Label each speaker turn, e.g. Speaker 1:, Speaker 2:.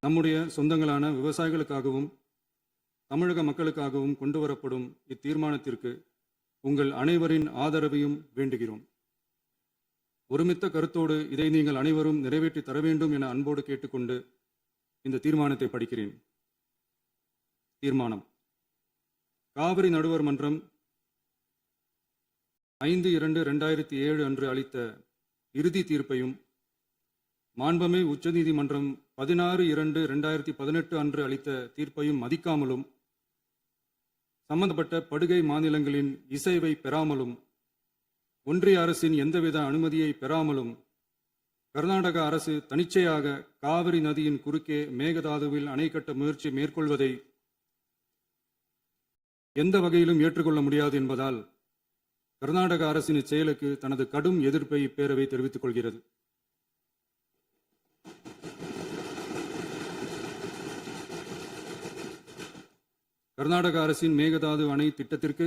Speaker 1: நம்முடைய சொந்தங்களான விவசாயிகளுக்காகவும் தமிழக மக்களுக்காகவும் கொண்டு வரப்படும் இத்தீர்மானத்திற்கு உங்கள் அனைவரின் ஆதரவையும் வேண்டுகிறோம். ஒருமித்த கருத்தோடு இதை நீங்கள் அனைவரும் நிறைவேற்றி தர வேண்டும் என அன்போடு கேட்டுக்கொண்டு இந்த தீர்மானத்தை படிக்கிறேன். தீர்மானம்: காவிரி நடுவர் மன்றம் 5/2/2007 அன்று அளித்த இறுதி தீர்ப்பையும், மாண்புமிகு உச்சநீதிமன்றம் 16/2/2018 அன்று அளித்த தீர்ப்பையும் மதிக்காமலும், சம்பந்தப்பட்ட படுகை மாநிலங்களின் இசைவை பெறாமலும், ஒன்றிய அரசின் எந்தவித அனுமதியை பெறாமலும், கர்நாடக அரசு தனிச்சையாக காவிரி நதியின் குறுக்கே மேகதாதுவில் அணை கட்ட முயற்சி மேற்கொள்வதை எந்த வகையிலும் ஏற்றுக்கொள்ள முடியாது என்பதால் கர்நாடக அரசின் இச்செயலுக்கு தனது கடும் எதிர்ப்பை இப்பேரவை தெரிவித்துக் கொள்கிறது. கர்நாடக அரசின் மேகதாது அணை திட்டத்திற்கு